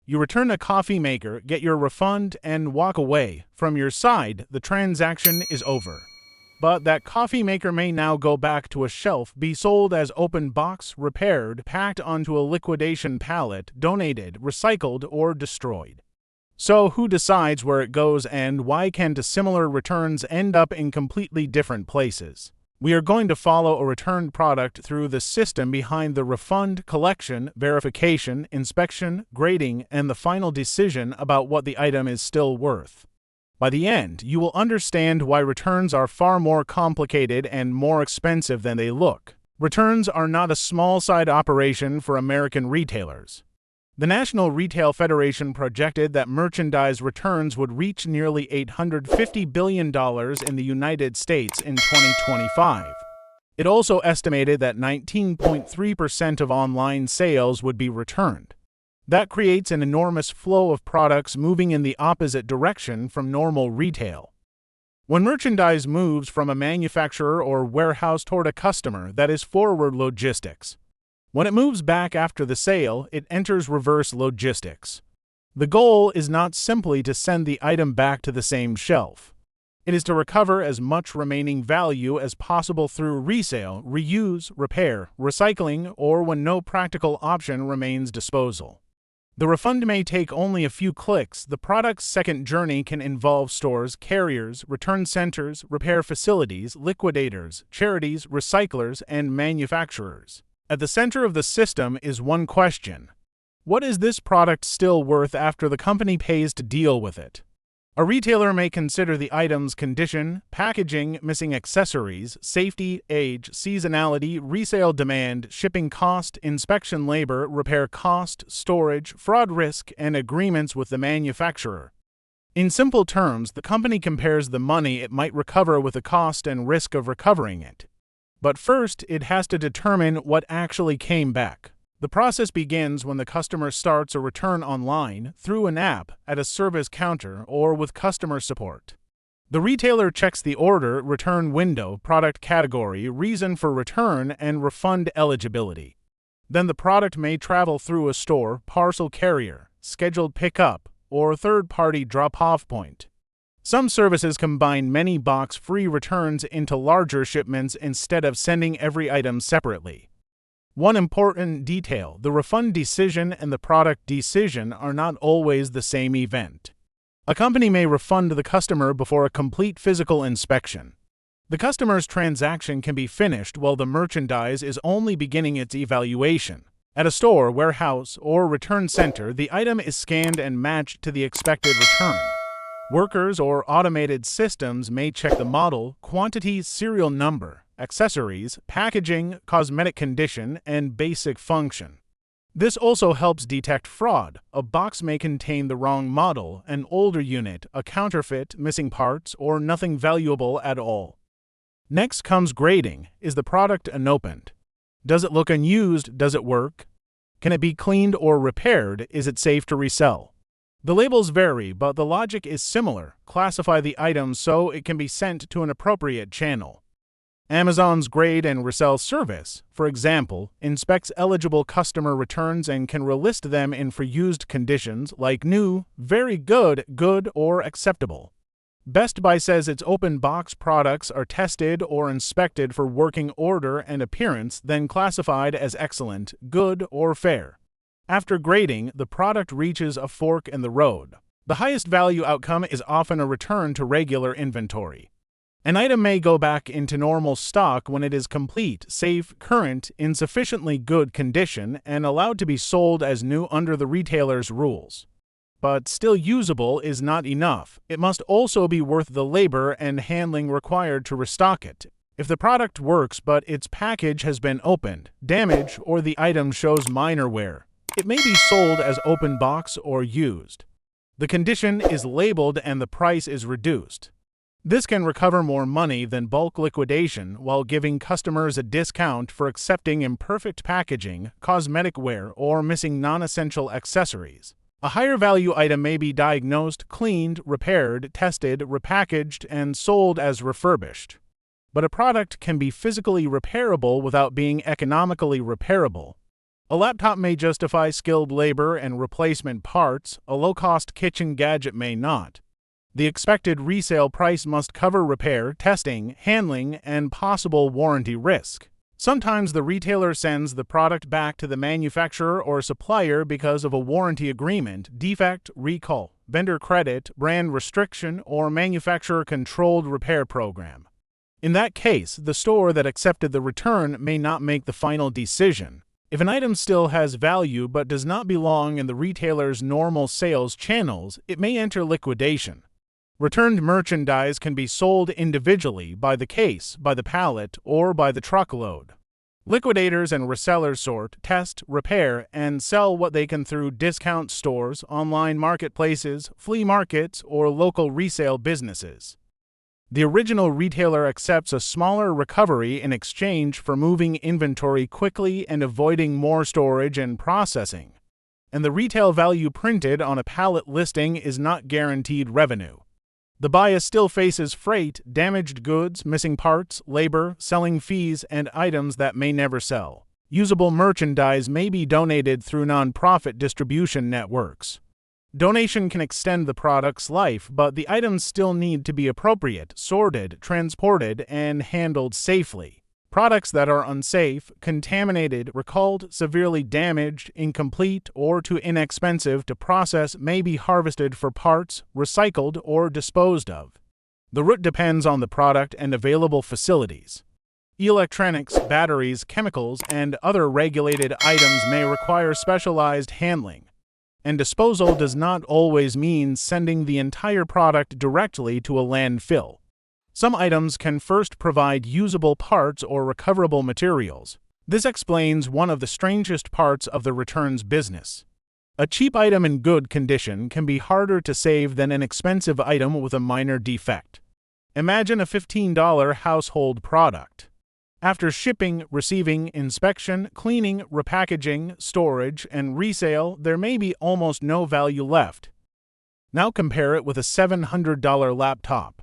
You return a coffee maker, get your refund, and walk away. From your side, the transaction is over. But that coffee maker may now go back to a shelf, be sold as open box, repaired, packed onto a liquidation pallet, donated, recycled, or destroyed. So who decides where it goes, and why can similar returns end up in completely different places? We are going to follow a returned product through the system behind the refund, collection, verification, inspection, grading, and the final decision about what the item is still worth. By the end, you will understand why returns are far more complicated and more expensive than they look. Returns are not a small-side operation for American retailers. The National Retail Federation projected that merchandise returns would reach nearly $850 billion in the United States in 2025. It also estimated that 19.3% of online sales would be returned. That creates an enormous flow of products moving in the opposite direction from normal retail. When merchandise moves from a manufacturer or warehouse toward a customer, that is forward logistics. When it moves back after the sale, it enters reverse logistics. The goal is not simply to send the item back to the same shelf. It is to recover as much remaining value as possible through resale, reuse, repair, recycling, or when no practical option remains, disposal. The refund may take only a few clicks. The product's second journey can involve stores, carriers, return centers, repair facilities, liquidators, charities, recyclers, and manufacturers. At the center of the system is one question: what is this product still worth after the company pays to deal with it? A retailer may consider the item's condition, packaging, missing accessories, safety, age, seasonality, resale demand, shipping cost, inspection labor, repair cost, storage, fraud risk, and agreements with the manufacturer. In simple terms, the company compares the money it might recover with the cost and risk of recovering it. But first, it has to determine what actually came back. The process begins when the customer starts a return online, through an app, at a service counter, or with customer support. The retailer checks the order, return window, product category, reason for return, and refund eligibility. Then the product may travel through a store, parcel carrier, scheduled pickup, or third-party drop-off point. Some services combine many box-free returns into larger shipments instead of sending every item separately. One important detail: the refund decision and the product decision are not always the same event. A company may refund the customer before a complete physical inspection. The customer's transaction can be finished while the merchandise is only beginning its evaluation. At a store, warehouse, or return center, the item is scanned and matched to the expected return. Workers or automated systems may check the model, quantity, serial number, accessories, packaging, cosmetic condition, and basic function. This also helps detect fraud. A box may contain the wrong model, an older unit, a counterfeit, missing parts, or nothing valuable at all. Next comes grading. Is the product unopened? Does it look unused? Does it work? Can it be cleaned or repaired? Is it safe to resell? The labels vary, but the logic is similar. Classify the item so it can be sent to an appropriate channel. Amazon's grade and resell service, for example, inspects eligible customer returns and can relist them in for used conditions like new, very good, good, or acceptable. Best Buy says its open box products are tested or inspected for working order and appearance, then classified as excellent, good, or fair. After grading, the product reaches a fork in the road. The highest value outcome is often a return to regular inventory. An item may go back into normal stock when it is complete, safe, current, in sufficiently good condition, and allowed to be sold as new under the retailer's rules. But still usable is not enough. It must also be worth the labor and handling required to restock it. If the product works but its package has been opened, damaged, or the item shows minor wear, it may be sold as open box or used. The condition is labeled and the price is reduced. This can recover more money than bulk liquidation while giving customers a discount for accepting imperfect packaging, cosmetic wear, or missing non-essential accessories. A higher value item may be diagnosed, cleaned, repaired, tested, repackaged, and sold as refurbished. But a product can be physically repairable without being economically repairable. A laptop may justify skilled labor and replacement parts, a low-cost kitchen gadget may not. The expected resale price must cover repair, testing, handling, and possible warranty risk. Sometimes the retailer sends the product back to the manufacturer or supplier because of a warranty agreement, defect, recall, vendor credit, brand restriction, or manufacturer-controlled repair program. In that case, the store that accepted the return may not make the final decision. If an item still has value but does not belong in the retailer's normal sales channels, it may enter liquidation. Returned merchandise can be sold individually, by the case, by the pallet, or by the truckload. Liquidators and resellers sort, test, repair, and sell what they can through discount stores, online marketplaces, flea markets, or local resale businesses. The original retailer accepts a smaller recovery in exchange for moving inventory quickly and avoiding more storage and processing. And the retail value printed on a pallet listing is not guaranteed revenue. The buyer still faces freight, damaged goods, missing parts, labor, selling fees, and items that may never sell. Usable merchandise may be donated through non-profit distribution networks. Donation can extend the product's life, but the items still need to be appropriate, sorted, transported, and handled safely. Products that are unsafe, contaminated, recalled, severely damaged, incomplete, or too inexpensive to process may be harvested for parts, recycled, or disposed of. The route depends on the product and available facilities. Electronics, batteries, chemicals, and other regulated items may require specialized handling. And disposal does not always mean sending the entire product directly to a landfill. Some items can first provide usable parts or recoverable materials. This explains one of the strangest parts of the returns business. A cheap item in good condition can be harder to save than an expensive item with a minor defect. Imagine a $15 household product. After shipping, receiving, inspection, cleaning, repackaging, storage, and resale, there may be almost no value left. Now compare it with a $700 laptop.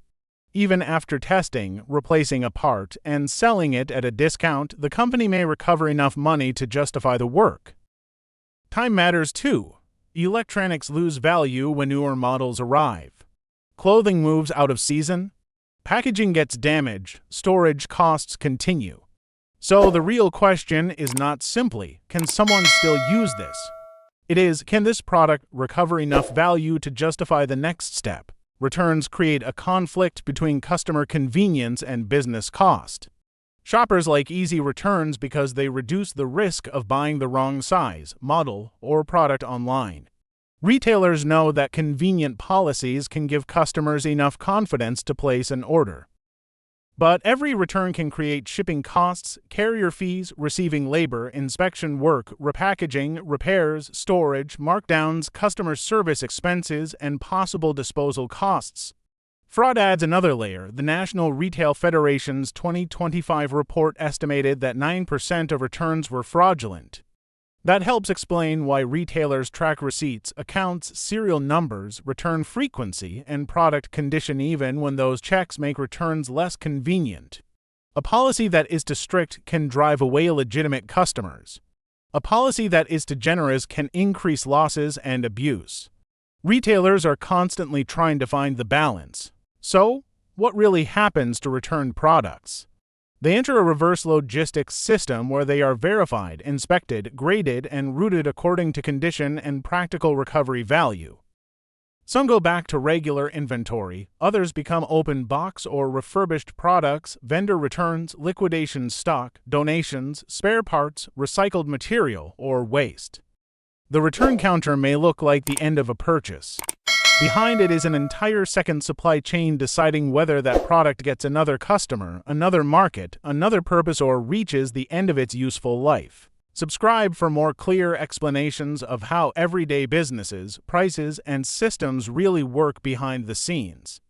Even after testing, replacing a part, and selling it at a discount, the company may recover enough money to justify the work. Time matters too. Electronics lose value when newer models arrive. Clothing moves out of season. Packaging gets damaged. Storage costs continue. So the real question is not simply, can someone still use this? It is, can this product recover enough value to justify the next step? Returns create a conflict between customer convenience and business cost. Shoppers like easy returns because they reduce the risk of buying the wrong size, model, or product online. Retailers know that convenient policies can give customers enough confidence to place an order. But every return can create shipping costs, carrier fees, receiving labor, inspection work, repackaging, repairs, storage, markdowns, customer service expenses, and possible disposal costs. Fraud adds another layer. The National Retail Federation's 2025 report estimated that 9% of returns were fraudulent. That helps explain why retailers track receipts, accounts, serial numbers, return frequency, and product condition even when those checks make returns less convenient. A policy that is too strict can drive away legitimate customers. A policy that is too generous can increase losses and abuse. Retailers are constantly trying to find the balance. So, what really happens to returned products? They enter a reverse logistics system where they are verified, inspected, graded, and routed according to condition and practical recovery value. Some go back to regular inventory, others become open box or refurbished products, vendor returns, liquidation stock, donations, spare parts, recycled material, or waste. The return counter may look like the end of a purchase. Behind it is an entire second supply chain deciding whether that product gets another customer, another market, another purpose, or reaches the end of its useful life. Subscribe for more clear explanations of how everyday businesses, prices, and systems really work behind the scenes.